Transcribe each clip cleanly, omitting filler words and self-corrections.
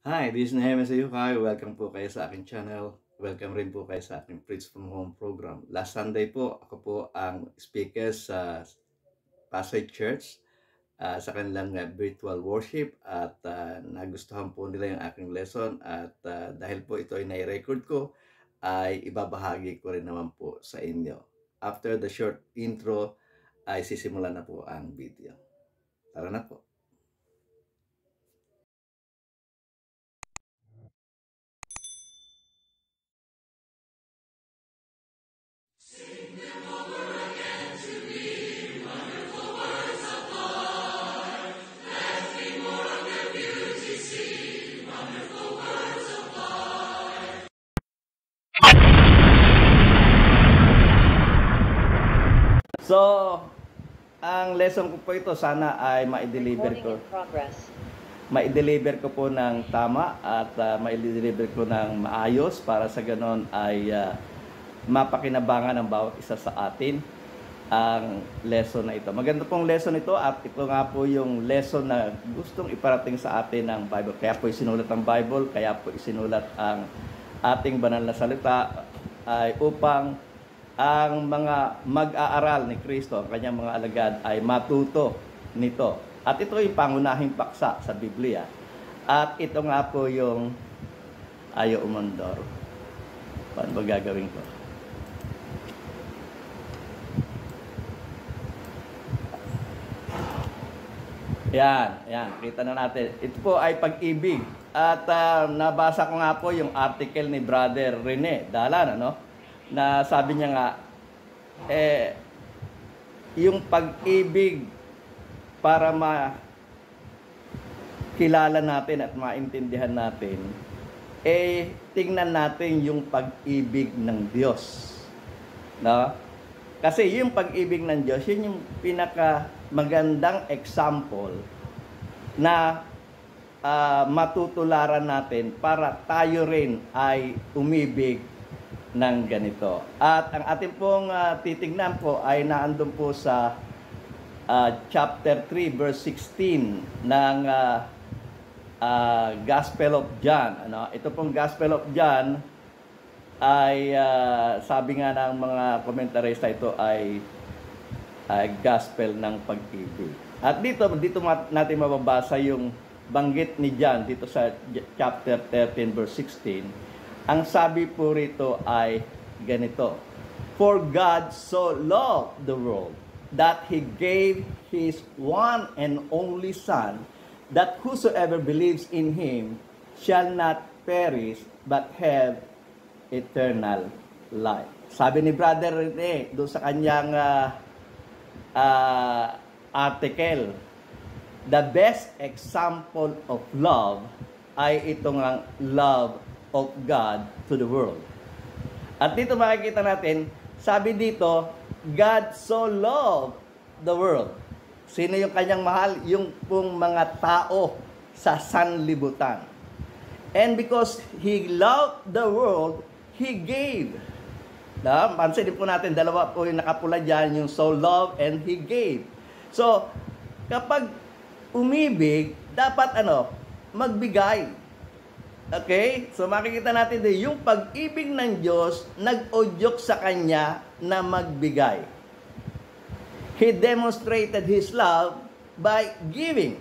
Hi, this is Nehemiah Sayukay. Welcome po kayo sa aking channel. Welcome rin po kayo sa aking Preach from Home program. Last Sunday po, ako po ang speaker sa Pasay Church sa kanilang virtual worship at nagustuhan po nila yung aking lesson at dahil po ito ay nai-record ko, ay ibabahagi ko rin naman po sa inyo. After the short intro, ay sisimulan na po ang video. Tara na po. So, ang lesson ko po ito sana ay ma-deliver ko po ng tama at ma-deliver ko ng maayos para sa ganon ay mapakinabangan ng bawat isa sa atin ang lesson na ito. Maganda pong lesson ito at ito nga po yung lesson na gustong iparating sa atin ng Bible. Kaya po isinulat ang Bible, kaya po isinulat ang ating banal na salita ay upang ang mga mag-aaral ni Kristo, ang kanyang mga alagad ay matuto nito. At ito yung pangunahing paksa sa Biblia. At ito nga po yung ayaw umandor. Paano ba gagawin ko? Yan, kita na natin. Ito po ay pag-ibig. At nabasa ko nga po yung article ni Brother Rene Dalan, na sabi niya nga, yung pag-ibig para makilala natin at maintindihan natin, tingnan natin yung pag-ibig ng Diyos. No? Kasi yung pag-ibig ng Diyos, yun yung pinaka magandang example na matutularan natin para tayo rin ay umibig ng ganito. At ang ating pong titignan po ay naandun po sa chapter 3 verse 16 ng Gospel of John. Ito pong Gospel of John ay sabi nga ng mga komentarista, ito ay gospel ng pag-ibig. At dito natin mababasa yung banggit ni John dito sa chapter 13 verse 16. Ang sabi po rito ay ganito: For God so loved the world that He gave His one and only Son, that whosoever believes in Him shall not perish but have eternal life. Sabi ni Brother Rene doon sa kanyang article, the best example of love ay itong ang love of God to the world. At dito makikita natin, sabi dito, God so loved the world. Sino yung kanyang mahal? Yung pong mga tao sa sanlibutan. And because He loved the world, He gave. Pansin po natin, dalawa po yung nakapula dyan, yung so love and He gave. So, kapag umibig, dapat magbigay. Okay? So, makikita natin din, yung pag-ibig ng Diyos, nag-udyok sa Kanya na magbigay. He demonstrated His love by giving.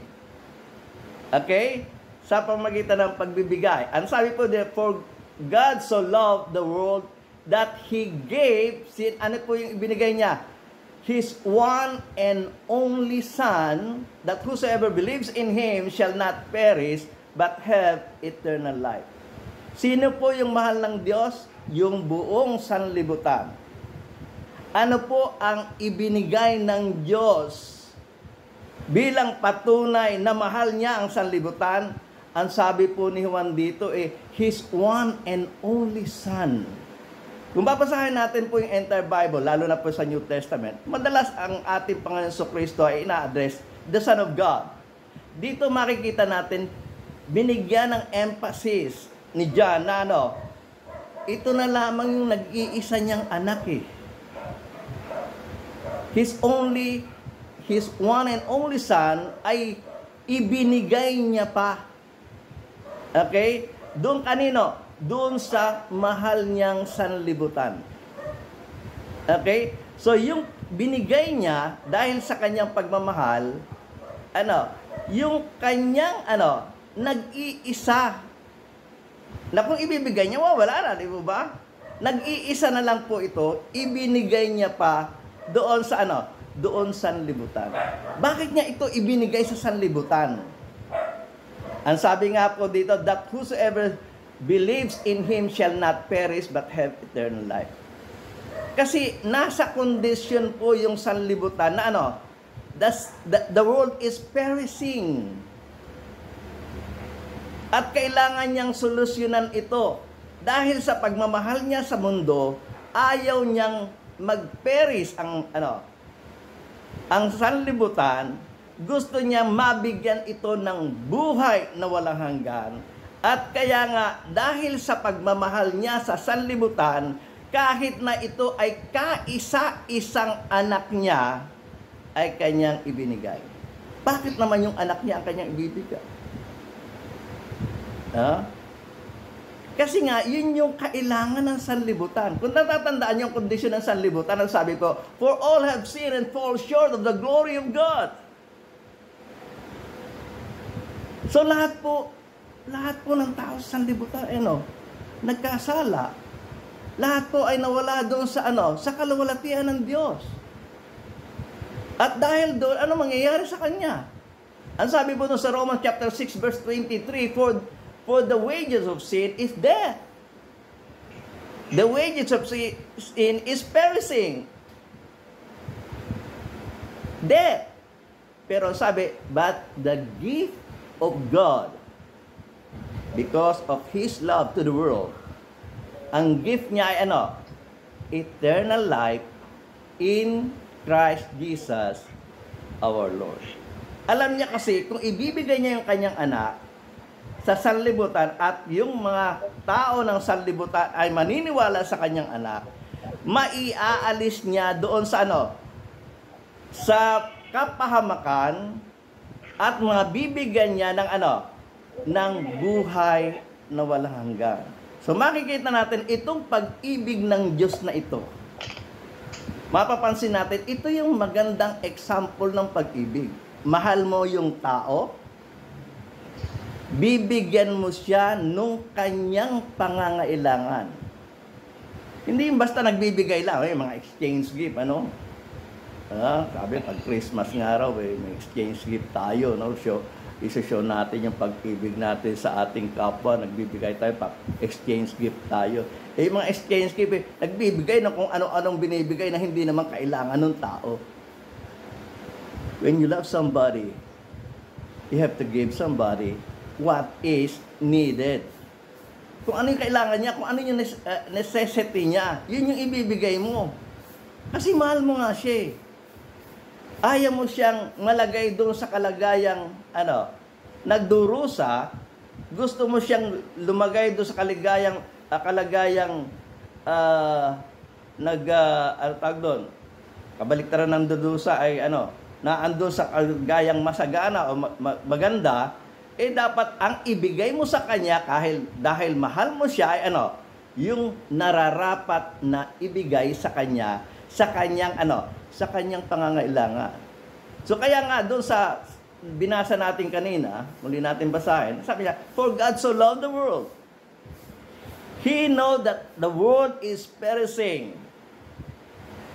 Okay? Sa pamagitan ng pagbibigay. Ang sabi po din, for God so loved the world that He gave, ano po yung ibinigay niya? His one and only Son, that whosoever believes in Him shall not perish, but have eternal life. Sino po yung mahal ng Diyos? Yung buong sanlibutan. Ano po ang ibinigay ng Diyos bilang patunay na mahal niya ang sanlibutan? Ang sabi po ni Juan dito His one and only Son. Kung babasahin natin po yung entire Bible, lalo na po sa New Testament, madalas ang ating Panginoon Kristo ay ina-address the Son of God. Dito makikita natin, binigyan ng emphasis ni John na ito na lamang yung nag-iisa niyang anak His one and only Son ay ibinigay niya pa. Okay? Doon kanino? Doon sa mahal niyang sanlibutan. Okay? So, yung binigay niya dahil sa kanyang pagmamahal, yung kanyang, nag-iisa. Na kung ibibigay niya, wala na, di ba? Nag-iisa na lang po ito, ibinigay niya pa doon sa doon sa sanlibutan. Bakit niya ito ibinigay sa sanlibutan? Ang sabi nga po dito, that whosoever believes in Him shall not perish but have eternal life. Kasi nasa kondisyon po yung sanlibutan na the world is perishing. At kailangan niyang solusyonan ito. Dahil sa pagmamahal niya sa mundo, ayaw niyang mag-perish ang sanlibutan. Gusto niya mabigyan ito ng buhay na walang hanggan. At kaya nga, dahil sa pagmamahal niya sa sanlibutan, kahit na ito ay kaisa-isang anak niya, ay kanyang ibinigay. Bakit naman yung anak niya ang kanyang ibibigay? Kasi nga, yun yung kailangan ng sanlibutan. Kung natatandaan yung kondisyon ng sanlibutan, ang sabi ko, for all have sinned and fall short of the glory of God. So lahat po ng tao sa sanlibutan, nagkasala. Lahat po ay nawala doon sa kaluwalhatian ng Diyos. At dahil doon, ano mangyayari sa Kanya? Ang sabi po doon sa Romans chapter 6 verse 23, for the wages of sin is death. The wages of sin is perishing. Death. Pero sabi, but the gift of God, because of His love to the world, ang gift niya ay eternal life in Christ Jesus our Lord. Alam niya kasi, kung ibibigay niya yung kanyang anak sa sanlibutan at yung mga tao ng sanlibutan ay maniniwala sa kanyang anak, maiaalis niya doon sa sa kapahamakan at mga bibigyan niya ng buhay na walang hanggan. So makikita natin itong pag-ibig ng Diyos na ito. Mapapansin natin, ito yung magandang example ng pag-ibig. Mahal mo yung tao, bibigyan mo siya nung kanyang pangangailangan. Hindi yung basta nagbibigay lang, mga exchange gift, sabi, pag Christmas nga raw, may exchange gift tayo, isa-show natin yung pag-ibig natin sa ating kapwa, nagbibigay tayo, exchange gift tayo. Mga exchange gift, nagbibigay ng kung ano-anong binibigay na hindi naman kailangan ng tao. When you love somebody, you have to give somebody what is needed. Kung ano yung kailangan niya, kung ano yung necessity niya, yun yung ibibigay mo. Kasi mahal mo nga siya. Ayaw mo siyang malagay doon sa kalagayang, nagdurusa, gusto mo siyang lumagay doon sa kalagayang, kabaliktaran ng dudusa ay, naandun sa kalagayang masagana o maganda, dapat ang ibigay mo sa kanya dahil mahal mo siya ay yung nararapat na ibigay sa kanya sa kanyang pangangailangan. So kaya nga doon sa binasa natin kanina, muli natin basahin, sabi niya, for God so loved the world. He knows that the world is perishing.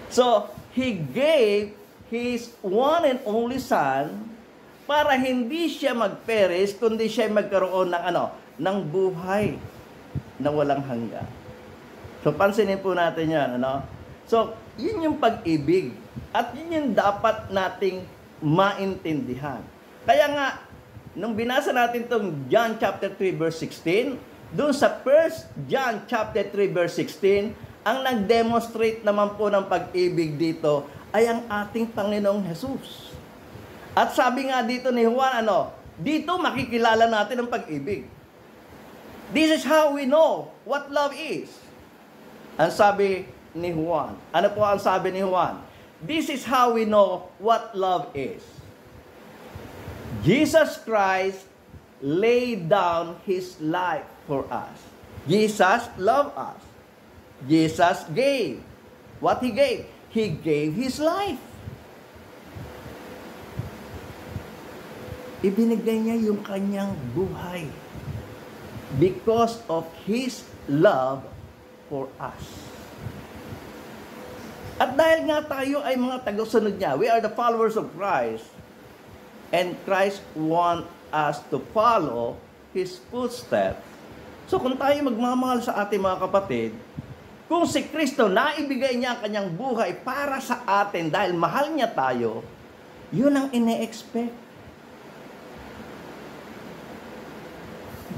So He gave His one and only Son para hindi siya mag-perish, kundi siya magkaroon ng buhay na walang hanggan. So pansinin po natin yan, So, yun yung pag-ibig. At yun yung dapat nating maintindihan. Kaya nga, nung binasa natin itong John chapter 3 verse 16, doon sa 1 John chapter 3 verse 16, ang nag-demonstrate naman po ng pag-ibig dito ay ang ating Panginoong Jesus. At sabi nga dito ni Juan, dito makikilala natin ang pag-ibig. This is how we know what love is. Ang sabi ni Juan. Ano po ang sabi ni Juan? This is how we know what love is. Jesus Christ laid down His life for us. Jesus loved us. Jesus gave. What He gave? He gave His life. Ibinigay niya yung kanyang buhay because of His love for us. At dahil nga tayo ay mga tagasunod niya, we are the followers of Christ, and Christ wants us to follow His footsteps. So kung tayo magmamahal sa ating mga kapatid, kung si Kristo naibigay niya ang kanyang buhay para sa atin dahil mahal niya tayo, yun ang ine-expect.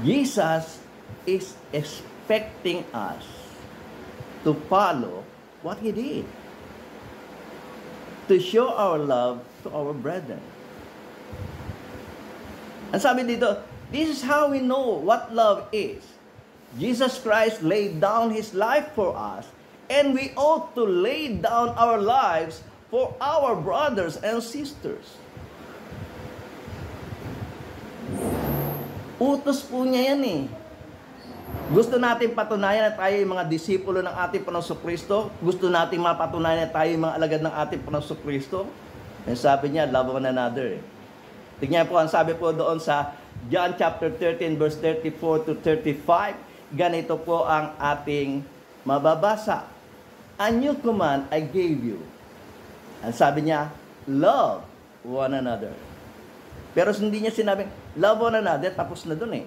Jesus is expecting us to follow what He did, to show our love to our brethren. Ang sabi dito, this is how we know what love is. Jesus Christ laid down His life for us, and we ought to lay down our lives for our brothers and sisters. Utos po niya yan eh. Gusto natin patunayan na tayo yung mga disipulo ng ating Panginoong Kristo? Gusto natin mapatunayan na tayo yung mga alagad ng ating Panginoong Kristo? And sabi niya, love one another. Tingnan po, ang sabi po doon sa John chapter 13 verse 34 to 35, ganito po ang ating mababasa. A new command I gave you. Ang sabi niya, love one another. Pero hindi niya sinabing, love one another, tapos na doon eh.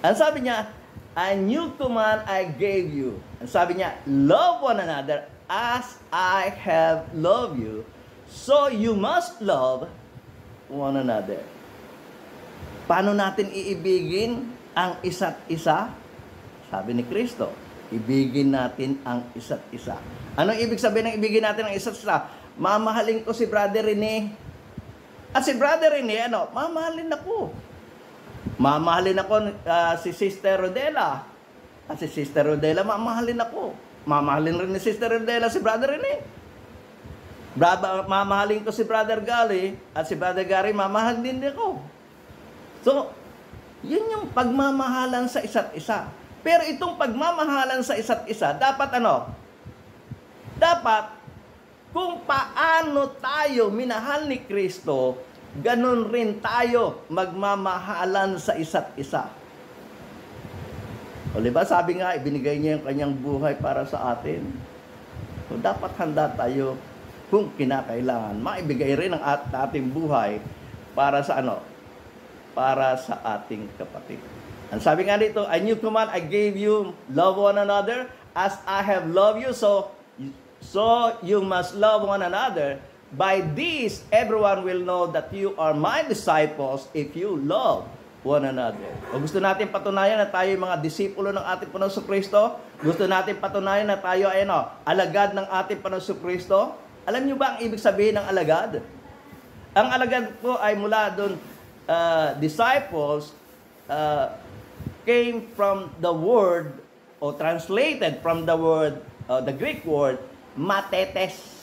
Ang sabi niya, a new command I gave you. Ang sabi niya, love one another as I have loved you. So you must love one another. Paano natin iibigin ang isa't isa? Sabi ni Kristo, ibigin natin ang isa't isa. Anong ibig sabihin ng ibigin natin ang isa't isa? Mamahalin ko si Brother Rene. At si Brother Rene, mamahalin ako. Mamahalin ako si Sister Rodela. At si Sister Rodela, mamahalin ako. Mamahalin rin ni Sister Rodela si Brother Rene. Mamahalin ko si Brother Gary. At si Brother Gary, mamahalin din ako. So, yun yung pagmamahalan sa isa't isa. Pero itong pagmamahalan sa isa't isa, dapat Dapat, kung paano tayo minahal ni Kristo, ganun rin tayo magmamahalan sa isa't isa. O diba, sabi nga, ibinigay niya yung kanyang buhay para sa atin. So, dapat handa tayo kung kinakailangan. Maibigay rin ang ating buhay para sa para sa ating kapatid. Ang sabi nga dito, a new command I gave you, love one another as I have loved you. So you must love one another. By this, everyone will know that you are my disciples if you love one another. O gusto natin patunayan na tayo yung mga disipulo ng ating Panginoong Kristo? Gusto natin patunayan na tayo ay alagad ng ating Panginoong Kristo? Alam niyo ba ang ibig sabihin ng alagad? Ang alagad po ay mula doon, disciples came from the word, or translated from the word, the Greek word, matetes.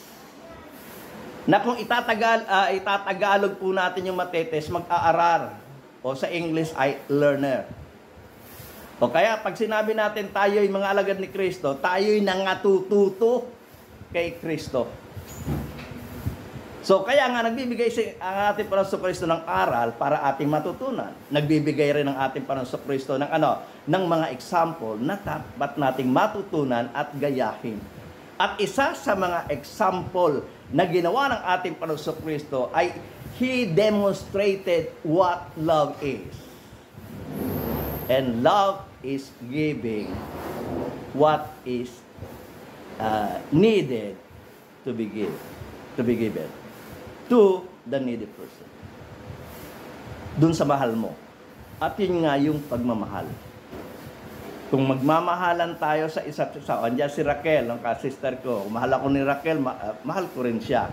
Na kung itatagalog po natin yung matetes, mag-aaral. O sa English ay learner. O kaya pag sinabi natin tayo'y mga alagad ni Kristo, tayo'y nangatututo kay Kristo. So kaya nga nagbibigay ang ating Panginoong Kristo ng aral para ating matutunan. Nagbibigay rin ang ating Panginoong Kristo ng ng mga example na dapat nating matutunan at gayahin. At isa sa mga example na ginawa ng ating Panginoong Kristo ay He demonstrated what love is. And love is giving what is needed to be given to the needy person. Dun sa mahal mo. At yun nga yung pagmamahal. Kung magmamahalan tayo sa isa't isa, andyan si Raquel, ang ka-sister ko. Kung mahal ako ni Raquel, mahal ko rin siya.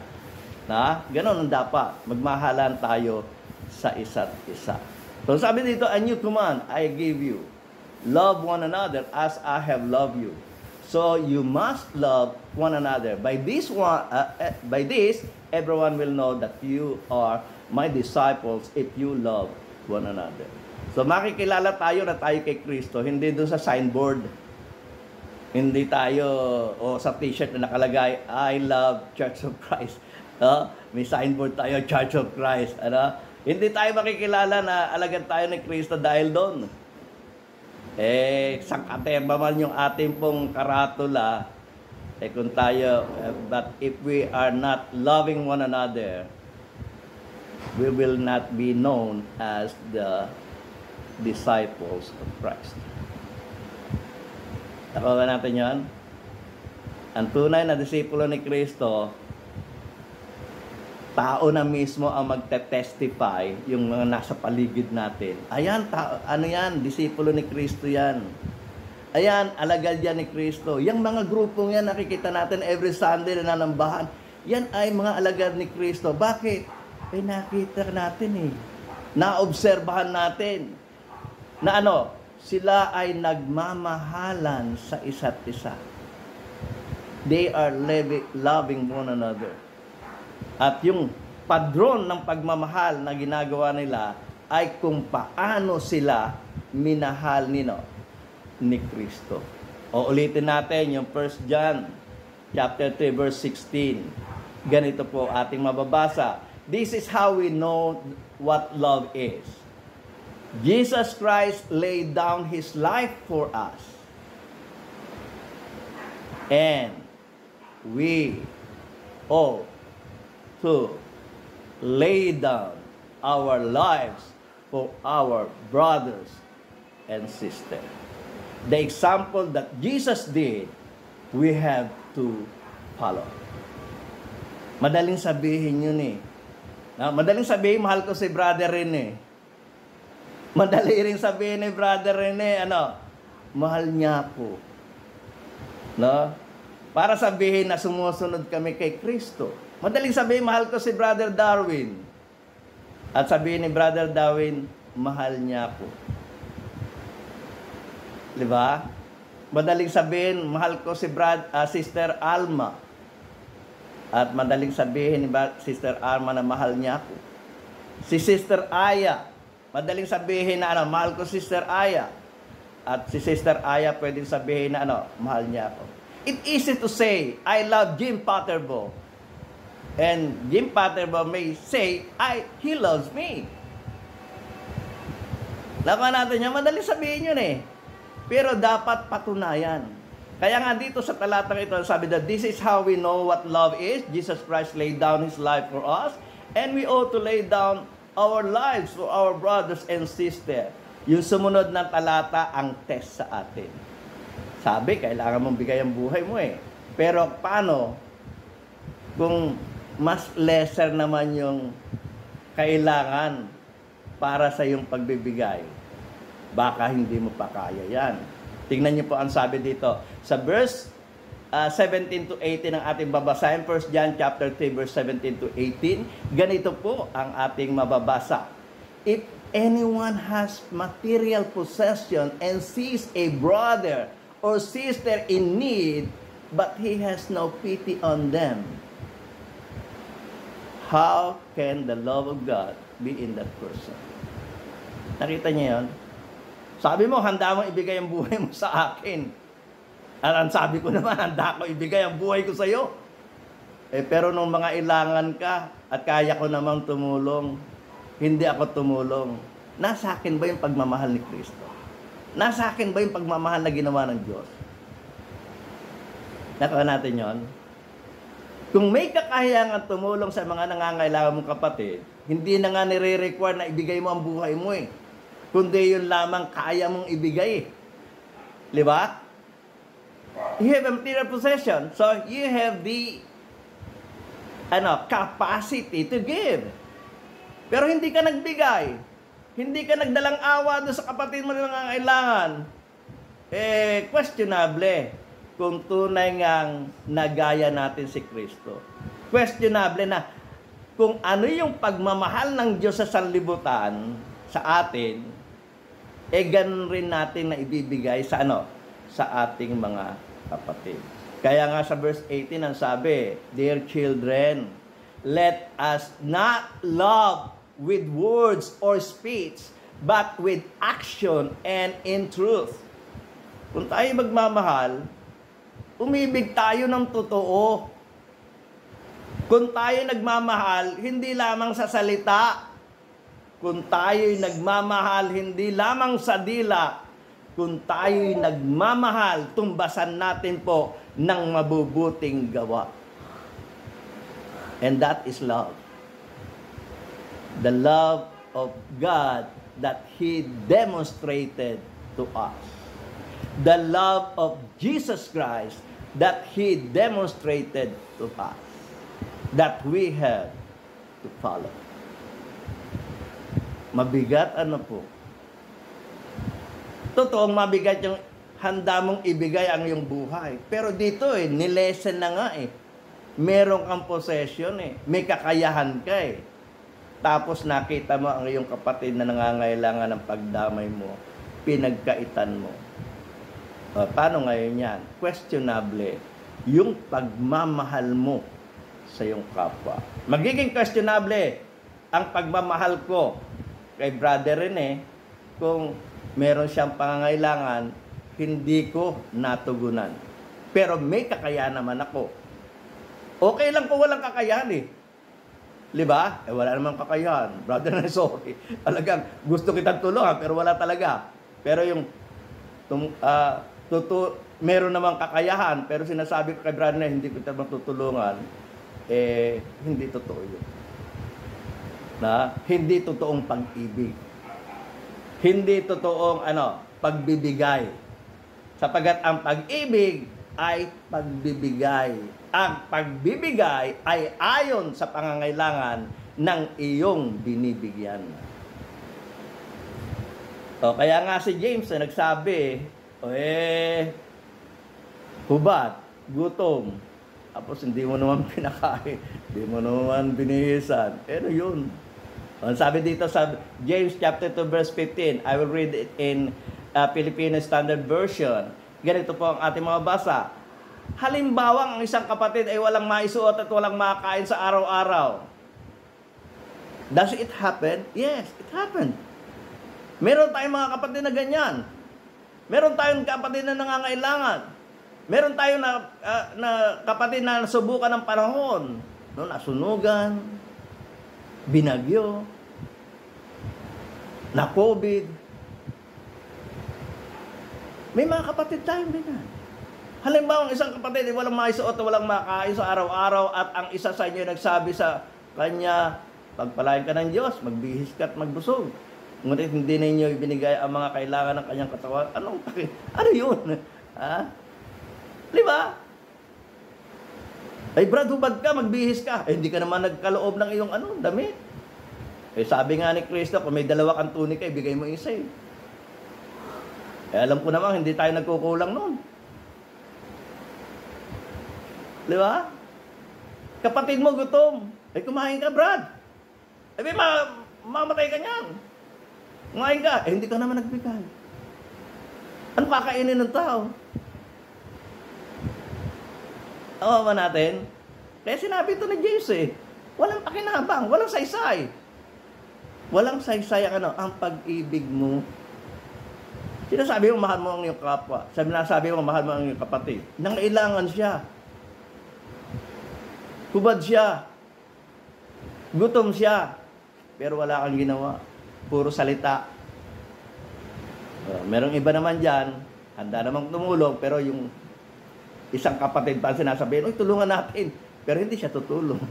Ganon ang dapat. Magmahalan tayo sa isa't isa. So sabi dito, a new command I give you. Love one another as I have loved you. So you must love one another. By this, everyone will know that you are my disciples if you love one another. So makikilala tayo na tayo kay Kristo, hindi doon sa signboard. Hindi tayo sa t-shirt na nakalagay, I love Church of Christ. May signboard tayo, Church of Christ. Hindi tayo makikilala na alagad tayo ni Kristo dahil doon. Sangkatema man yung ating pong karatula, kung tayo, but if we are not loving one another, we will not be known as the disciples of Christ. Nakuha natin yan? Ang tunay na disipulo ni Kristo, tao na mismo ang magte-testify, yung mga nasa paligid natin. Ayan, ano yan? Disipulo ni Kristo yan. Ayan, alagad yan ni Kristo. Yung mga grupong yan, nakikita natin every Sunday na nanambahan, yan ay mga alagad ni Kristo. Bakit? Nakita natin naobserbahan natin na sila ay nagmamahalan sa isa't isa. They are loving one another. At yung padron ng pagmamahal na ginagawa nila ay kung paano sila minahal ni Kristo. O ulitin natin yung 1 John chapter 3 verse 16. Ganito po ating mababasa. This is how we know what love is. Jesus Christ laid down His life for us. And we ought to lay down our lives for our brothers and sisters. The example that Jesus did, we have to follow. Madaling sabihin yun Madaling sabihin, mahal ko si brother Rene. Madali rin sabihin ni brother Rene, mahal niya ako. Para sabihin na sumusunod kami kay Kristo. Madaling sabihin, mahal ko si brother Darwin. At sabihin ni brother Darwin, mahal niya ako. Diba? Madaling sabihin, mahal ko si Sister Alma. At madaling sabihin ni Sister Alma na mahal niya ako. Si Sister Aya, madaling sabihin na mahal ko Sister Aya. At si Sister Aya pwedeng sabihin na mahal niya ako. It's easy to say, I love Jim Potterbo. And Jim Potterbo may say, he loves me. Laban natin yan, madaling sabihin yun Pero dapat patunayan. Kaya nga dito sa talatang ito, sabi that this is how we know what love is. Jesus Christ laid down His life for us. And we ought to lay down our lives for our brothers and sisters. Yung sumunod na talata ang test sa atin. Sabi, kailangan mong bigay ang buhay mo Pero paano kung mas lesser naman yung kailangan para sa yung pagbibigay? Baka hindi mo pa kaya yan. Tingnan niyo po ang sabi dito. Sa verse 17 to 18 ang ating babasahin. 1 John chapter 3 verse 17 to 18. Ganito po ang ating mababasa. If anyone has material possession and sees a brother or sister in need, but he has no pity on them, how can the love of God be in that person? Nakita niyo yun? Sabi mo, handa mo ibigay ang buhay mo sa akin. At ang sabi ko naman, handa ko ibigay ang buhay ko sa iyo. Pero nung mga ilangan ka at kaya ko namang tumulong, hindi ako tumulong. Nasa akin ba yung pagmamahal ni Kristo? Nasa akin ba yung pagmamahal na ginawa ng Diyos? Nakuha natin yon. Kung may kakayahan tumulong sa mga nangangailangan mong kapatid, hindi na nga nire-require na ibigay mo ang buhay mo kundi yun lamang kaya mong ibigay. Diba? You have a material possession, so you have the capacity to give. Pero hindi ka nagbigay. Hindi ka nagdalang awa doon sa kapatid mo na nangangailangan. Questionable kung tunay ngang nagaya natin si Kristo. Questionable na kung ano yung pagmamahal ng Diyos sa sanlibutan sa atin, ganun rin natin na ibibigay sa sa ating mga kapatid. Kaya nga sa verse 18 ang sabi, Dear children, let us not love with words or speech, but with action and in truth. Kung tayo magmamahal, umibig tayo ng totoo. Kung tayo nagmamahal, hindi lamang sa salita. Kung tayo'y nagmamahal, hindi lamang sa dila. Kung tayo'y nagmamahal, tumbasan natin po ng mabubuting gawa. And that is love. The love of God that He demonstrated to us. The love of Jesus Christ that He demonstrated to us. That we have to follow. Mabigat ano po? Totoong mabigat yung handa mong ibigay ang iyong buhay. Pero dito nilesen na nga Meron kang possession May kakayahan ka Tapos nakita mo ang iyong kapatid na nangangailangan ng pagdamay mo. Pinagkaitan mo. Paano ngayon yan? Questionable yung pagmamahal mo sa iyong kapwa. Magiging questionable ang pagmamahal ko kay brother Rene kung meron siyang pangangailangan, hindi ko natugunan. Pero may kakayahan naman ako. Okay lang kung walang kakayahan Diba? Wala namang kakayahan. Brother Rene, sorry. Talagang gusto kitang tulungan pero wala talaga. Pero yung meron namang kakayahan pero sinasabi ko kay brother Rene, hindi kita matutulungan. Hindi totoo yun. Hindi totoong pag-ibig. Hindi totoong pagbibigay. Sapagat ang pag-ibig ay pagbibigay. Ang pagbibigay ay ayon sa pangangailangan ng iyong binibigyan. Kaya nga si James nagsabi, hubad, gutom, tapos hindi mo naman pinakain, hindi mo naman binihisan. Pero yun. Sabi dito sa James chapter 2 verse 15, I will read it in Filipino Standard Version. Ganito po ang ating mga basa. Halimbawa, ang isang kapatid ay walang maisuot at walang makain sa araw-araw. Does it happen? Yes, it happened. Meron tayong mga kapatid na ganyan. Meron tayong kapatid na nangangailangan. Meron tayong na kapatid na nasubukan ng panahon. Nasunugan, binagyo, na COVID. May mga kapatid tayong ganyan. Halimbawa, ang isang kapatid ay walang maisuot o walang makain sa araw-araw at ang isa sa inyo nagsabi sa kanya, pagpalain ka ng Diyos, magbihis ka at magbusog. Ngunit hindi ninyo ibinigay ang mga kailangan ng kanyang katawan. Ano yun? Diba? Ay brad, hubad ka, magbihis ka. Hindi ka naman nagkaloob ng iyong damit. Sabi nga ni Kristo, kung may dalawa kang tunika, ibigay mo isa alam ko naman, hindi tayo nagkukulang noon. Di ba? Kapatid mo gutom. Kumain ka, Brad. Mamatay ka niyan. Kumain ka. Hindi ka naman nagbigay. Ano kakainin ng tao? Tama ba natin? Kaya sinabi ito ni James walang pakinabang, walang saysay. Walang saysay ang pag-ibig mo. Sinasabi mo, mahal mo ang iyong kapwa. Sinasabi mo, mahal mo ang iyong kapatid. Nangailangan siya. Hubad siya. Gutom siya. Pero wala kang ginawa. Puro salita. Merong iba naman dyan, handa namang tumulong, pero yung isang kapatid pa sinasabihin, tulungan natin. Pero hindi siya tutulong.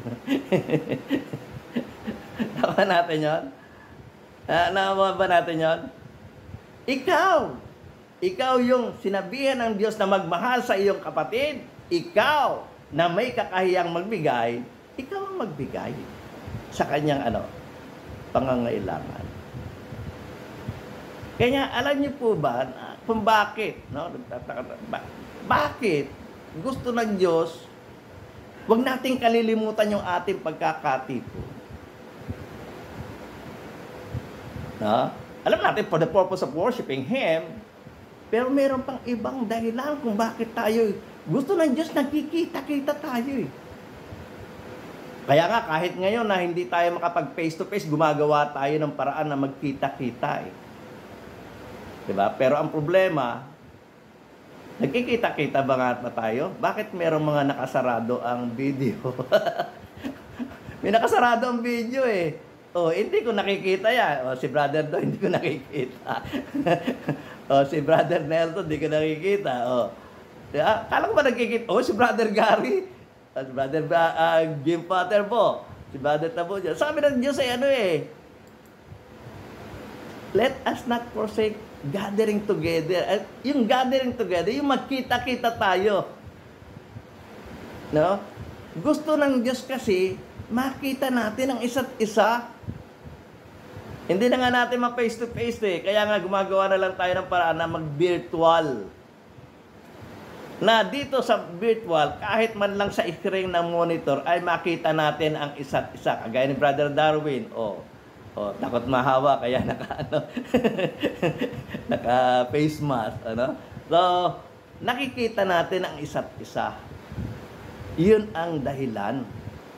Nawa natin yun? Nawa ba natin yun? Ikaw yung sinabihan ng Diyos na magmahal sa iyong kapatid. Ikaw na may kakahiyang magbigay, ikaw ang magbigay sa kanyang pangangailangan. Kaya alam niyo po ba kung bakit, bakit gusto ng Diyos, huwag nating kalilimutan yung ating pagkakatipo. Alam natin for the purpose of worshiping Him, pero meron pang ibang dahilan kung bakit tayo gusto ng Diyos, nagkikita-kita tayo Kaya nga, kahit ngayon na hindi tayo makapag face-to-face, gumagawa tayo ng paraan na magkita-kita eh. Diba? Pero ang problema, nagkikita-kita ba nga ba tayo? Bakit merong mga nakasarado ang video? May nakasarado ang video eh. Oh, hindi ko nakikita yan. Oh, si brother do, hindi ko nakikita. Oh, si brother Nelson, hindi ko nakikita. Oh. Kala ko ba nagkikita? Oh, si brother Gary. Si brother Jim Potter po. Si brother Tabo dyan. Sabi ng Diyos ay ano eh. Let us not forsake gathering together. At yung gathering together, yung magkita-kita tayo. No? Gusto ng Diyos kasi makita natin ang isa't isa. Hindi na nga natin ma-face to face eh. Kaya nga gumagawa na lang tayo ng paraan na mag-virtual. Na dito sa virtual, kahit man lang sa screen ng monitor, ay makita natin ang isa't isa. Kagaya ni Brother Darwin. Takot mahawa, kaya naka face mask. Ano? So, nakikita natin ang isa't isa. Yun ang dahilan.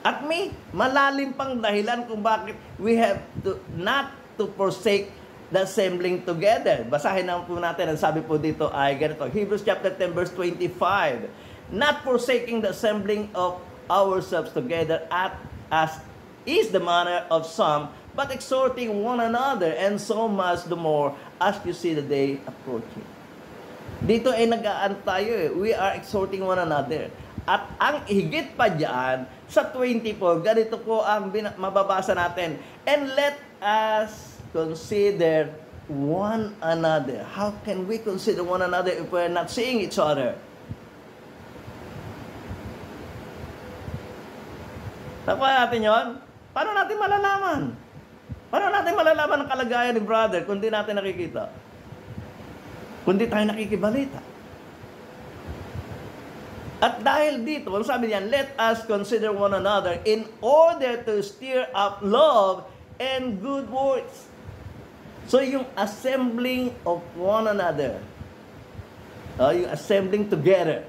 At may malalim pang dahilan kung bakit we have to not to forsake the assembling together. Basahin naman po natin. Ang sabi po dito ay ganito. Hebrews chapter 10 verse 25. Not forsaking the assembling of ourselves together as is the manner of some, but exhorting one another, and so much the more as you see the day approaching. Dito ay nag-aan tayo eh. We are exhorting one another. At ang higit pa dyan, sa 24, ganito po ang mababasa natin. And let us consider one another. How can we consider one another if we're not seeing each other? Nakuha natin yun? Paano natin malalaman? Paano natin malalaman ang kalagayan ni brother kung di natin nakikita? Kung di tayo nakikibalita? At dahil dito, ang sabi niyan, let us consider one another in order to stir up love and good works. So, yung assembling of one another, yung assembling together.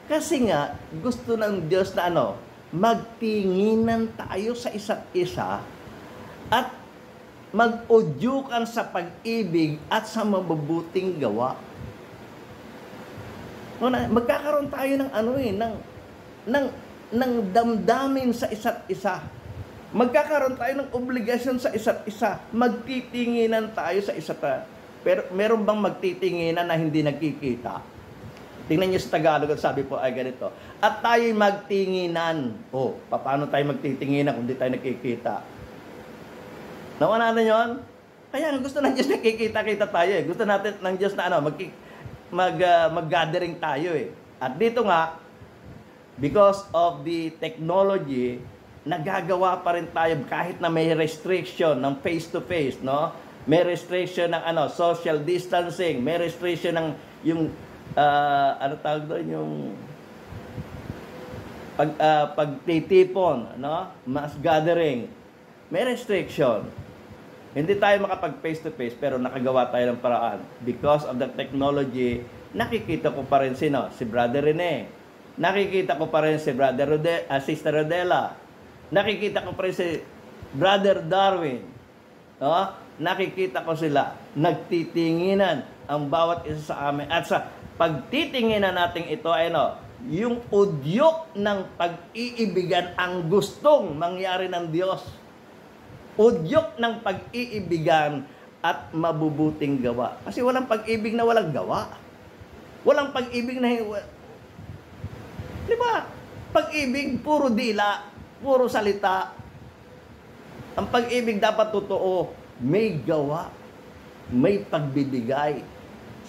Kasi nga, gusto ng Diyos na magtinginan tayo sa isa't isa at mag-udyukan sa pag-ibig at sa mabubuting gawa. Magkakaroon tayo ng damdamin sa isa't isa. Magkakaroon tayo ng obligasyon sa isa't isa. Magtitinginan tayo sa isa't isa. Pero meron bang magtitinginan na hindi nagkikita? Tingnan niyo sa Tagalog, sabi po ay ganito. At tayo'y magtinginan. Paano tayo magtitinginan kung di tayo nakikita? Nawa natin yun? Kaya gusto ng Diyos nakikita-kita tayo eh. Gusto natin ng Diyos na mag-gathering tayo eh. At dito nga, because of the technology, nagagawa pa rin tayo kahit na may restriction ng face-to-face, no? May restriction ng social distancing, may restriction ng yung yung pagtitipon, no? Mass gathering. May restriction. Hindi tayo makapag face-to-face pero nakagawa tayo ng paraan. Because of the technology, nakikita ko pa rin si Brother Rene. Nakikita ko pa rin si Sister Rodela. Nakikita ko pa rin si Brother Darwin. No? Nakikita ko sila. Nagtitinginan ang bawat isa sa amin. At sa pagtitinginan natin ito ay yung udyok ng pag-iibigan ang gustong mangyari ng Diyos. Udyok ng pag-iibigan at mabubuting gawa. Kasi walang pag-ibig na walang gawa. Walang pag-ibig na di ba? Pag-ibig, puro dila, puro salita. Ang pag-ibig dapat totoo, may gawa, may pagbibigay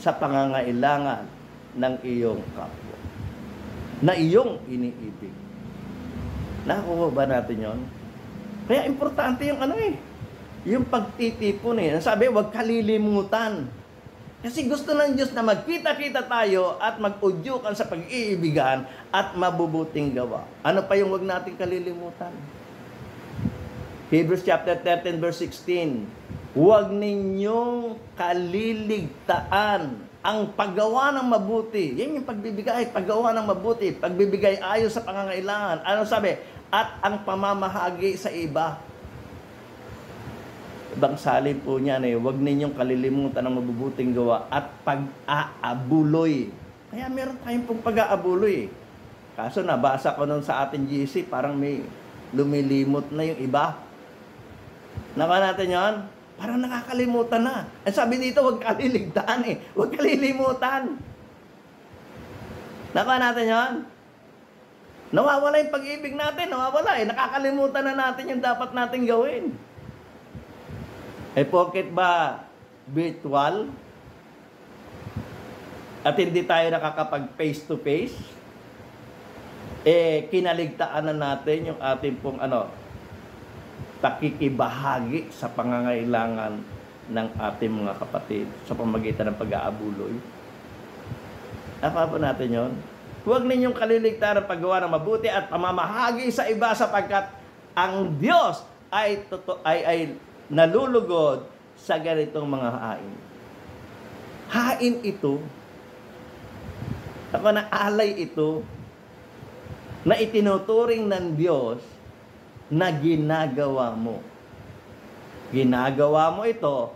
sa pangangailangan ng iyong kapwa na iyong iniibig. Nakuha ba natin yon? Kaya importante yung yung pagtitipon eh. Sabi, huwag kalilimutan. Kasi gusto ng Diyos na magkita-kita tayo at mag-udyukan sa pag-iibigan at mabubuting gawa. Ano pa yung huwag natin kalilimutan? Hebrews chapter 13 verse 16. Huwag ninyong kaliligtaan ang paggawa ng mabuti. Yan yung pagbibigay, paggawa ng mabuti, pagbibigay ayon sa pangangailangan. Ano sabi? at ang pamamahagi sa iba. Ibang salin po niyan huwag ninyong kalilimutan ang mabubuting gawa at pag-aabuloy. Kaya meron tayong pong pag-aabuloy. Kaso nabasa ko nun sa ating GC, parang may lumilimot na yung iba. Naka natin yon? Parang nakakalimutan na. Ang sabi dito, huwag kaliligtaan huwag kalilimutan. Naka natin yon? Nawawala yung pag-ibig natin, nawawala nakakalimutan na natin yung dapat natin gawin. Porket ba virtual? At hindi tayo nakakapag face to face? Kinaligtaan na natin yung ating pong pakikibahagi sa pangangailangan ng ating mga kapatid sa pamamagitan ng pag-aabuloy. Apa po natin yon? Huwag ninyong kaliligtaan ang paggawa ng mabuti at pamamahagi sa iba sapagkat ang Diyos ay nalulugod sa ganitong mga hain. Hain ito, na alay ito, na itinuturing ng Diyos na ginagawa mo. Ginagawa mo ito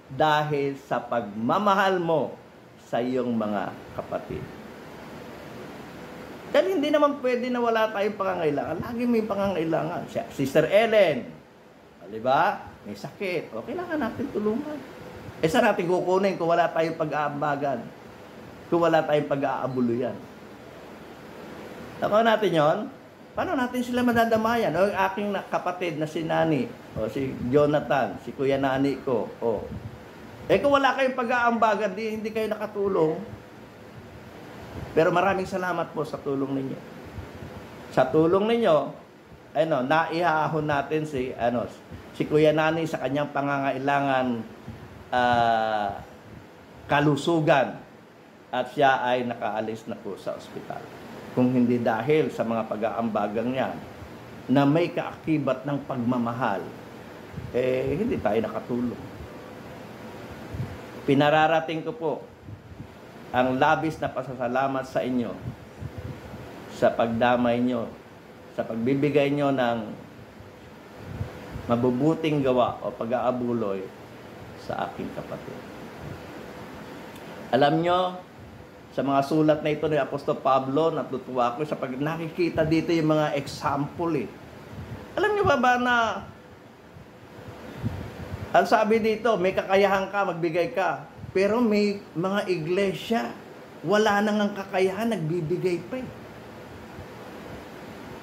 dahil sa pagmamahal mo sa iyong mga kapatid. Dahil hindi naman pwede na wala tayong pangangailangan. Lagi may pangangailangan. Sister Ellen, di ba? May sakit. O, kailangan natin tulungan. Saan natin kukunin kung wala tayong pag-aambagan? Kung wala tayong pag-aabuluyan? Ako natin yon. Paano natin sila madadamayan? O, yung aking kapatid na si Nani, o si Jonathan, si Kuya Nani ko, o. Kung wala kayong pag-aambagan, hindi kayo nakatulong. Pero maraming salamat po sa tulong ninyo. Sa tulong ninyo, naihahon natin si Kuya Nani sa kanyang pangangailangan kalusugan at siya ay nakaalis na po sa ospital. Kung hindi dahil sa mga pag-aambagang yan na may kaakibat ng pagmamahal, hindi tayo nakatulong. Pinararating ko po ang labis na pasasalamat sa inyo sa pagdamay nyo, sa pagbibigay nyo ng mabubuting gawa o pag-aabuloy sa aking kapatid. Alam nyo, sa mga sulat na ito ni Apostol Pablo, natutuwa ako sa pag nakikita dito yung mga example Alam nyo ba na ang sabi dito, may kakayahan ka, magbigay ka. Pero may mga iglesia, wala nang ang kakayahan, nagbibigay pa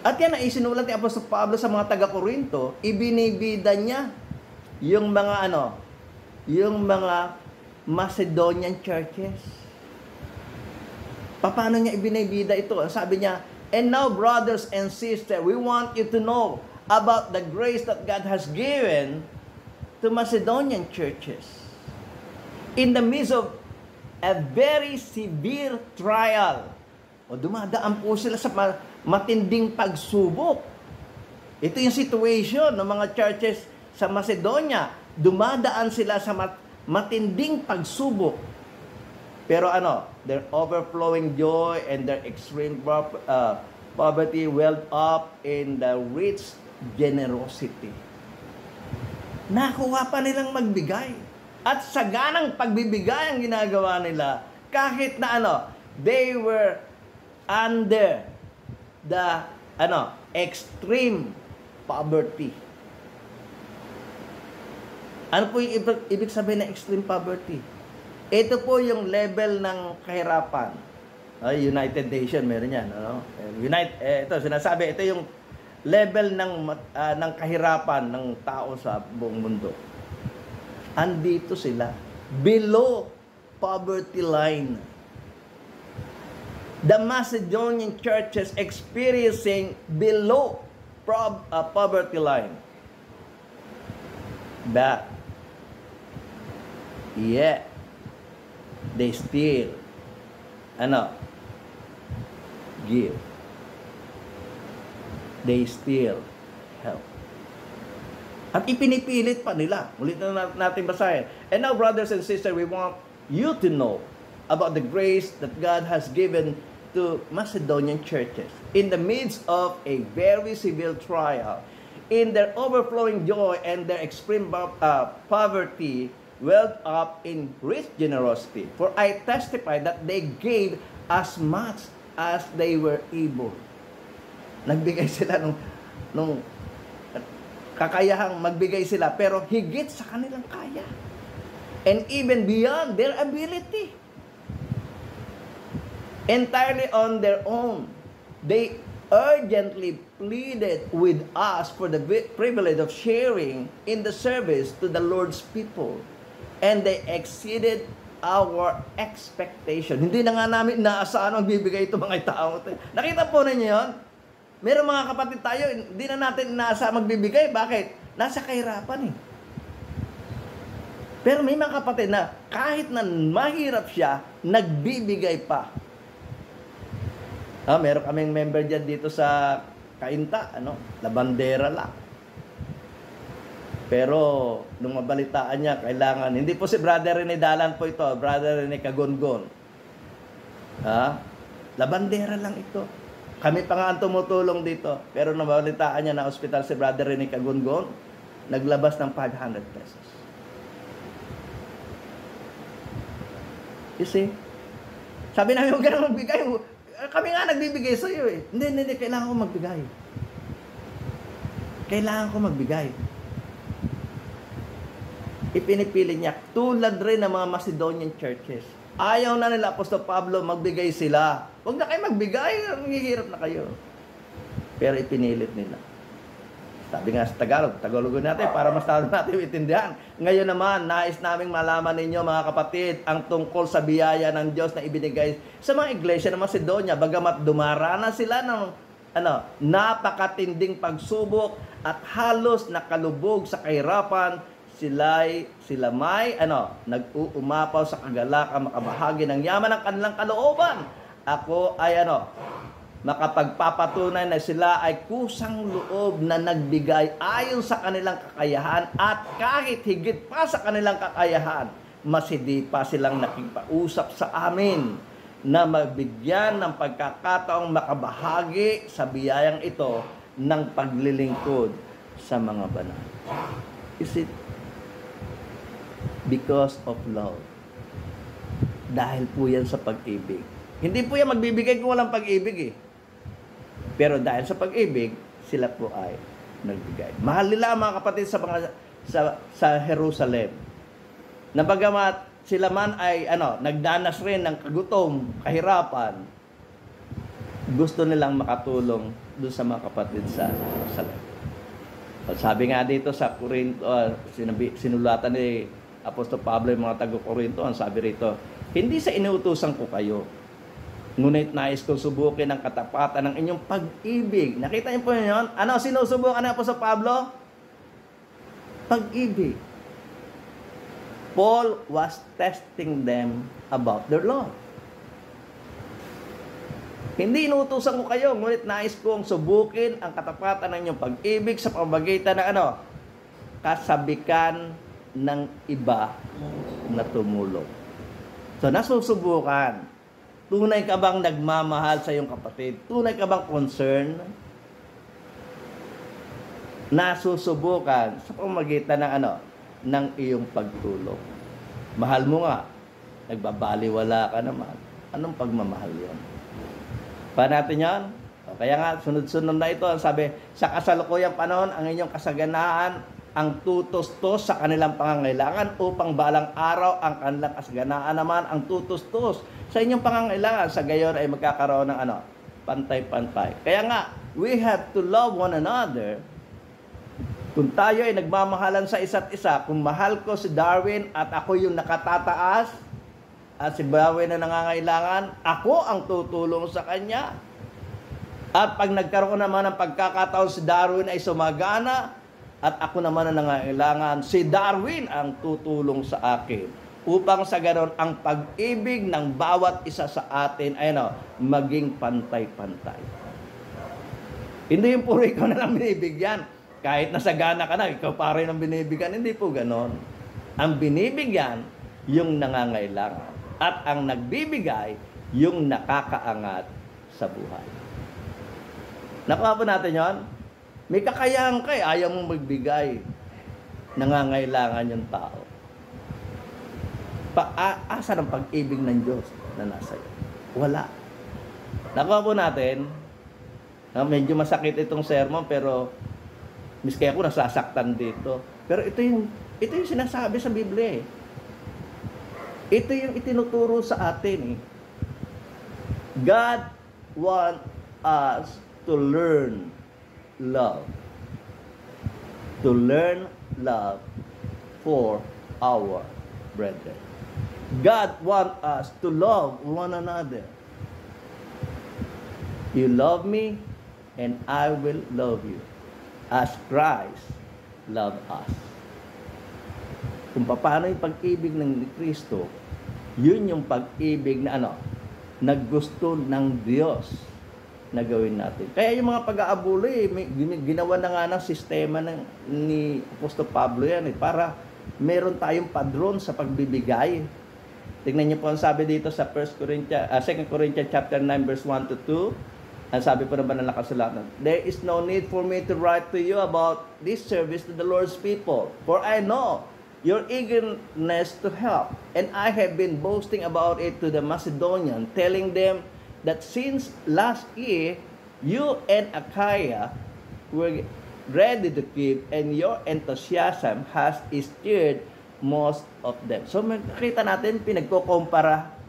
At yan ang isinulat ni Apostol Pablo sa mga taga-Korinto, ibinibida niya yung mga yung mga Macedonian churches. Paano niya ibinibida ito? Sabi niya, and now brothers and sisters, we want you to know about the grace that God has given to Macedonian churches. In the midst of a very severe trial. Dumadaan po sila sa matinding pagsubok. Ito yung situation ng mga churches sa Macedonia. Dumadaan sila sa matinding pagsubok. Pero their overflowing joy and their extreme poverty welled up in the rich generosity. Nakuha pa nilang magbigay. At sa ganang pagbibigay ang ginagawa nila, kahit na they were under the extreme poverty. Ano po yung ibig sabihin ng extreme poverty? Ito po yung level ng kahirapan. United Nations, meron yan. Ito, sinasabi, ito yung level ng kahirapan ng tao sa buong mundo. Andito sila, below poverty line. The Macedonian churches experiencing below poverty line. But, yet, they still, give. They still help. At ipinipilit pa nila. Ulit na natin basahin. And now, brothers and sisters, we want you to know about the grace that God has given to Macedonian churches in the midst of a very severe trial, in their overflowing joy and their extreme poverty, welled up in rich generosity. For I testify that they gave as much as they were able. Nagbigay sila nung kakayahang magbigay sila, pero higit sa kanilang kaya. And even beyond their ability. Entirely on their own. They urgently pleaded with us for the privilege of sharing in the service to the Lord's people. And they exceeded our expectation. Hindi na nga namin inaasahan ang bibigay ito mga tao. Nakita po ninyo yun? Meron mga kapatid tayo, hindi na natin inaasahan magbibigay. Bakit? Nasa kahirapan eh. Pero may mga kapatid na kahit na mahirap siya, nagbibigay pa. Meron kaming member dyan dito sa Cainta, labandera lang. Pero, nung mabalitaan niya, kailangan, hindi po si Brother Rene Dalan po ito, Brother Rene Kagongon. Labandera lang ito. Kami pa nga ang tumutulong dito. Pero nung mabalitaan niya na ospital si Brother Rene Kagongon, naglabas ng 500 pesos. You see? Sabi namin, huwag ka na magbigay. Kami nga nagbibigay sa iyo eh. Hindi, kailangan ko magbigay. Kailangan ko magbigay. Ipinipili niya, tulad rin ng mga Macedonian churches. Ayaw na nila Apostol Pablo, magbigay sila. Huwag na kayo magbigay, nanghihirap na kayo. Pero ipinilit nila. Sabi nga sa Tagalog natin para mas talo natin itindihan. Ngayon naman, nais naming malaman ninyo mga kapatid ang tungkol sa biyaya ng Diyos na ibinigay sa mga iglesia ng Macedonia. Bagamat dumarana sila ng napakatinding pagsubok at halos nakalubog sa kahirapan, sila may nag-uumapaw sa kagalakan makabahagi ng yaman ng kanilang kalooban. Ako ay makapagpapatunay na sila ay kusang loob na nagbigay ayon sa kanilang kakayahan at kahit higit pa sa kanilang kakayahan, masidi pa silang nakipag-usap sa amin na mabigyan ng pagkakataong makabahagi sa biyayang ito ng paglilingkod sa mga banal. Is it because of love? Dahil po yan sa pag-ibig. Hindi po yan magbibigay kung walang pag-ibig eh. Pero dahil sa pag-ibig, sila po ay nagbigay. Mahal nila mga kapatid sa Jerusalem. Na bagamat sila man ay nagdanas rin ng kagutom, kahirapan, gusto nilang makatulong doon sa mga kapatid sa Jerusalem. Sabi nga dito sa Corinto, sinulatan ni Apostol Pablo yung mga taga-Corinto, ang sabi rito, hindi sa inuutusan ko kayo, ngunit nais kong subukin ang katapatan ng inyong pag-ibig. Nakita niyo po yun? Ano sinusubukan ni Apostol Pablo? Pag-ibig. Paul was testing them about their love. Hindi inuutusan ko kayo, ngunit nais kong subukin ang katapatan ng inyong pag-ibig sa pamamagitan ng kasabikan ng iba na tumulong. So, nasusubukan. Tunay ka bang nagmamahal sa iyong kapatid? Tunay ka bang concern? Nasusubukan sa pamamagitan ng iyong pagtulong. Mahal mo nga, nagbabaliwala ka naman. Anong pagmamahal yun? Paano natin yan? Kaya nga, sunod-sunod na ito. Sabi, sa kasalukuyang panahon, ang inyong kasaganaan ang tutustos sa kanilang pangangailangan upang balang araw ang kanilang kasaganaan naman ang tutustos sa inyong pangangailangan. Sa gayon ay magkakaroon ng pantay-pantay. Kaya nga, we have to love one another. Kung tayo ay nagmamahalan sa isa't isa, kung mahal ko si Darwin at ako yung nakatataas at si Darwin na nangangailangan, ako ang tutulong sa kanya. At pag nagkaroon naman ng pagkakataon si Darwin ay sumagana, at ako naman ang nangangailangan, si Darwin ang tutulong sa akin. Upang sa ganon, ang pag-ibig ng bawat isa sa atin ay maging pantay-pantay. Hindi yung puro ikaw na lang binibigyan. Kahit nasagana ka na, ikaw pa rin ang binibigyan. Hindi po ganon. Ang binibigyan, yung nangangailangan. At ang nagbibigay, yung nakakaangat sa buhay. Nakuha po natin yon. May kakayahan ka, ayaw mong magbigay. Nangangailangan yung tao. Asa ng pag-ibig ng Diyos na nasa iyo? Wala. Nakuha po natin, medyo masakit itong sermon, pero miski ako nasasaktan dito. Pero ito yung sinasabi sa Biblia eh. Ito yung itinuturo sa atin eh. God wants us to learn love. To learn love for our brethren. God wants us to love one another. You love me, and I will love you, as Christ loved us. Kung paano yung pag-ibig ng Kristo, yun yung pag-ibig na naggusto ng Diyos na gawin natin. Kaya yung mga pag-aabulo ginawa na nga ng sistema ni Apostol Pablo yan para meron tayong padron sa pagbibigay. Tingnan niyo po ang sabi dito sa 2 Corinthians chapter 9 verse 1 to 2. Ang sabi po naman ng nakasulatan, there is no need for me to write to you about this service to the Lord's people, for I know your eagerness to help, and I have been boasting about it to the Macedonians, telling them that since last year you and Achaia were ready to give, and your enthusiasm has stirred most of them. So makikita natin, pinagkukumpara.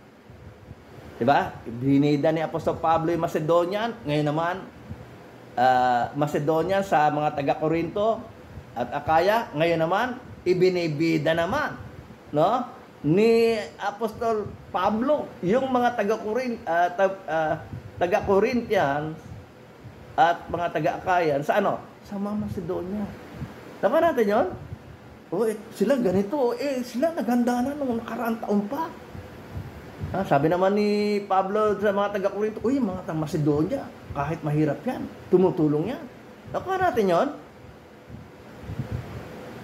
Diba? Binida ni Apostol Pablo yung Macedonian, ngayon naman, Macedonian sa mga taga-Corinto at Achaia, ngayon naman, ibinibida naman, no? Ni Apostol Pablo, yung mga taga-Corinthians at mga taga-Achaia, sa Sa mga Macedonia. Tama natin yun? Sila ganito, sila naganda na nung nakaraang taon pa. Sabi naman ni Pablo sa mga taga-Corinto, mga taga-Macedonia, kahit mahirap yan, tumutulong yan. Nakuha natin yun?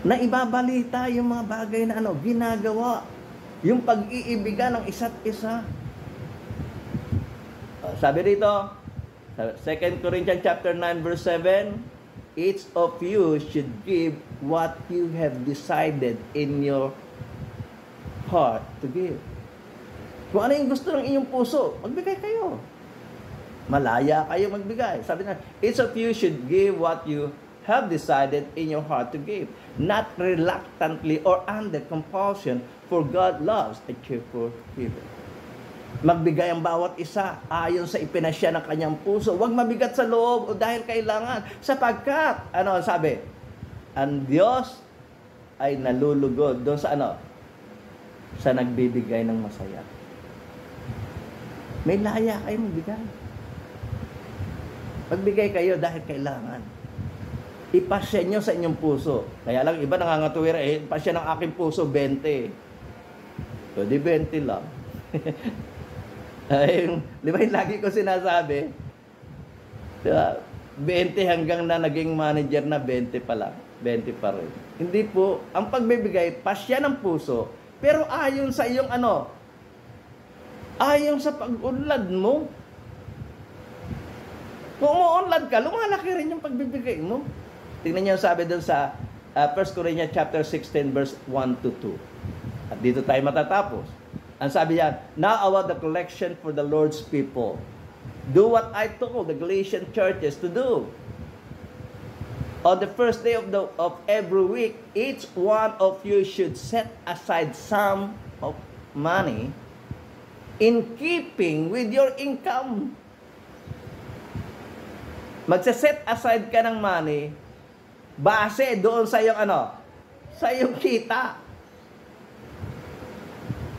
Na ibabalita yung mga bagay na ginagawa. Yung pag-iibigan ng isa't isa. Sabi rito, 2 Corinthians chapter 9 verse 7, each of you should give what you have decided in your heart to give. Kung ano yung gusto ng inyong puso, magbigay kayo. Malaya kayo magbigay. Sabi na, each of you should give what you have decided in your heart to give, not reluctantly or under compulsion, for God loves a cheerful giver. Magbigay ang bawat isa ayon sa ipinasya ng kanyang puso. Huwag mabigat sa loob o dahil kailangan. Sapagkat, sabi? Ang Diyos ay nalulugod doon sa sa nagbibigay ng masaya. May laya kayo magbigay. Magbigay kayo dahil kailangan. Ipasya nyo sa inyong puso. Kaya lang, iba nangangatuwira, ipasya ng aking puso, 20. So, di 20 lang. Di ba yung lagi ko sinasabi? Diba? 20 hanggang na naging manager na 20 pa lang. 20 pa rin. Hindi po, ang pagbibigay, pasya ng puso, pero ayon sa iyong ayon sa pag-unlad mo. Kung umuunlad ka, lumalaki rin yung pagbibigay mo. Tingnan niyo sabi doon sa 1 Corinthians chapter 16 verse 1 to 2. At dito tayo matatapos. Ang sabi niya, now about the collection for the Lord's people. Do what I told the Galatian churches to do. On the first day of every week, each one of you should set aside some of money in keeping with your income. Magse-set aside ka ng money base doon sa iyong sa iyong kita.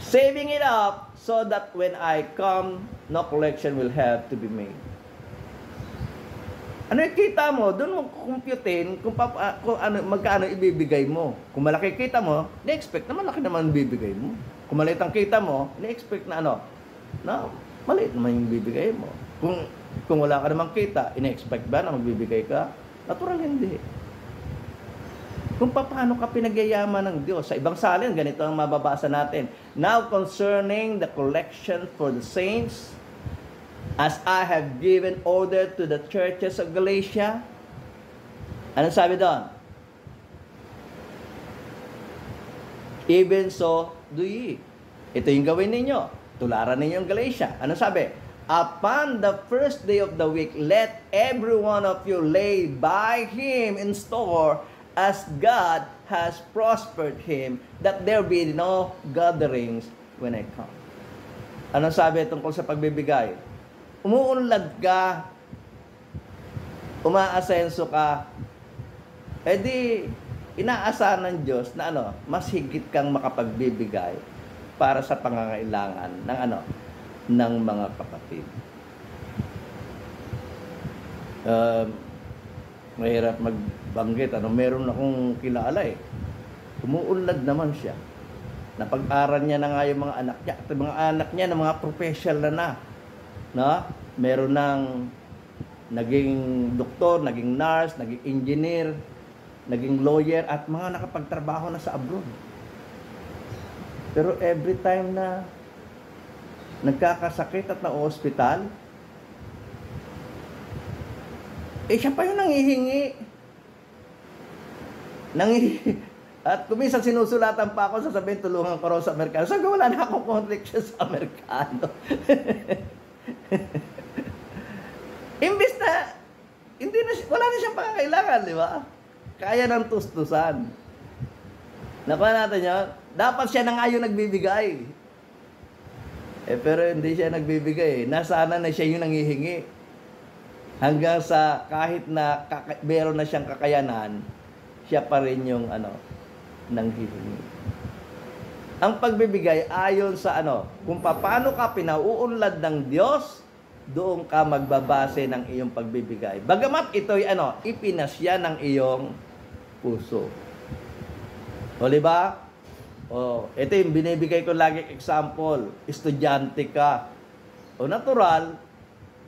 Saving it up so that when I come, no collection will have to be made. Ano yung kita mo? Doon mo kumputin kung magkano ibibigay mo. Kung malaki kita mo, ni-expect na malaki naman ibibigay mo. Kung maliit ang kita mo, ni-expect na maliit naman yung ibibigay mo. Kung wala ka namang kita, ina-expect ba na magbibigay ka? Natural hindi. Kung paano ka pinagyayaman ng Diyos. Sa ibang salin, ganito ang mababasa natin. Now concerning the collection for the saints, As I have given order to the churches of Galatia. Ano sabi doon? Even so, do ye. Ito yung gawin ninyo. Tularan ninyo ang Galatia. Ano sabi? Upon the first day of the week, let every one of you lay by him in store as God has prospered him, that there be no gatherings when I come. Ano sabi tungkol sa pagbibigay? Umuunlad ka, umaasenso ka, edi inaasahan ng Diyos na mas higit kang makapagbibigay para sa pangangailangan ng ng mga kapatid. Mahirap magbanggit. Meron akong kilala umuunlad naman siya. Napag-aral niya na nga yung mga anak niya. At yung mga anak niya na mga professional na. No? Meron ng naging doktor, naging nurse, naging engineer, naging lawyer, at mga nakapagtrabaho na sa abroad. Pero every time na nagkakasakit at na-hospital, siya pa yung nangihingi. At kuminsan sinusulatan pa ako, sasabihin, tulungan ko raw sa Amerikano. Sabi ko, wala na akong connection sa Amerikano. Imbis na, wala na siyang pangangailangan, di ba? Kaya ng tustusan. Nakuha natin yun. Dapat siya na nga yung nagbibigay. Pero hindi siya nagbibigay. Nasana na siya yung nangihingi. Hanggang sa kahit na meron na siyang kakayanan, siya pa rin yung nanghihingi. Ang pagbibigay ayon sa kung paano ka pinauunlad ng Diyos, doon ka magbabase ng iyong pagbibigay. Bagamat ito'y ipinasya ng iyong puso. O, diba? Ito yung binibigay ko lagi example. Estudyante ka. O, natural,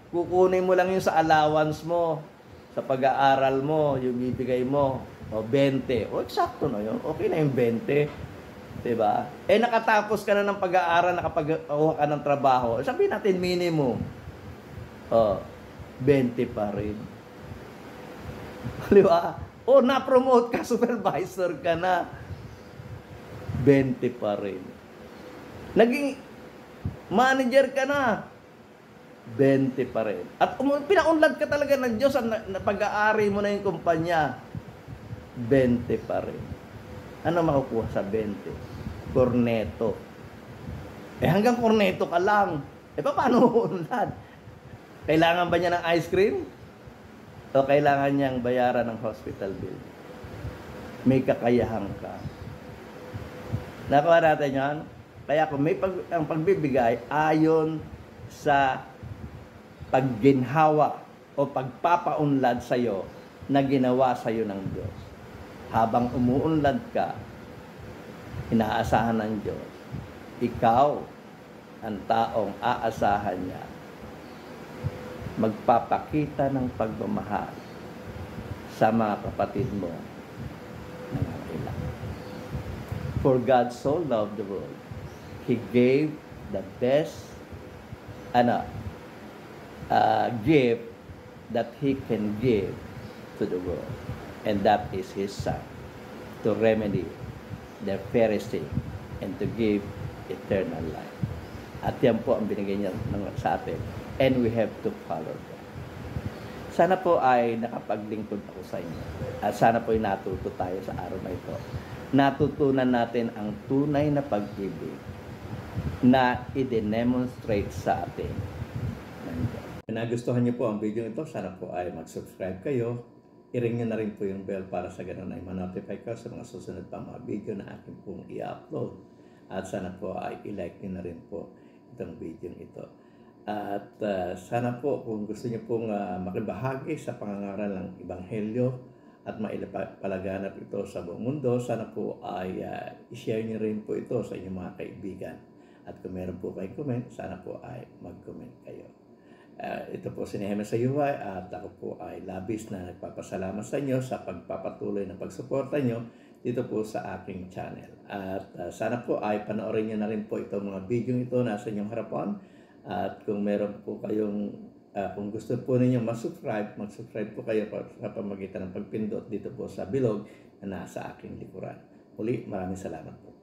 kukunin mo lang yung sa allowance mo, sa pag-aaral mo, yung bibigay mo. O, 20. O, eksakto na yun. Okay na yung 20. Diba? Nakatapos ka na ng pag-aaral, nakapag-uha ka ng trabaho. Sabihin natin minimum. 20 pa rin. Diba? Na-promote ka, supervisor ka na. 20 pa rin. Naging manager ka na. 20 pa rin. At pinaunlad ka talaga ng Diyos na pag-aari mo na yung kumpanya. 20 pa rin. Ano makukuha sa 20? Korneto. Hanggang korneto ka lang. Paano uunlad? Kailangan ba niya ng ice cream? O kailangan niyang bayaran ng hospital bill? May kakayahan ka. Nakuha natin yan? Kaya kung ang pagbibigay ayon sa pagginhawa o pagpapaunlad sa iyo na ginawa sa iyo ng Diyos. Habang umuunlad ka, inaasahan ng Diyos, ikaw ang taong aasahan niya. Magpapakita ng pagmamahal sa mga kapatid mo na nangangailangan. For God so loved the world, He gave the best gift that He can give to the world. And that is His Son, to remedy their Pharisee and to give eternal life. At yan po ang binigay niya sa atin. And we have to follow that. Sana po ay nakapaglingkod ako sa inyo. At sana po ay natuto tayo sa araw na ito. Natutunan natin ang tunay na pag-ibig na i-demonstrate sa atin. Kung nagustuhan niyo po ang video ito, sana po ay mag-subscribe kayo. I-ring nyo na rin po yung bell para sa ganun ay ma-notify ka sa mga susunod pa mga video na akin pong i-upload. At sana po ay i-like nyo na rin po itong video ito. At sana po kung gusto niyo pong makibahagi sa pangangaral ng Ebanghelyo at mailapalaganap ito sa buong mundo, sana po ay i-share niyo rin po ito sa inyong mga kaibigan. At kung meron po kayo comment, sana po ay mag-comment kayo. Ito po si Nehemia Sayuway at ako po ay labis na nagpapasalamat sa inyo sa pagpapatuloy ng pagsuporta nyo dito po sa aking channel. At sana po ay panoorin nyo na rin po itong mga video ito nasa inyong harapan At kung meron po kayong, kung gusto po ninyo mag-subscribe po kayo sa pamagitan ng pagpindot dito po sa bilog na nasa aking likuran. Muli, maraming salamat po.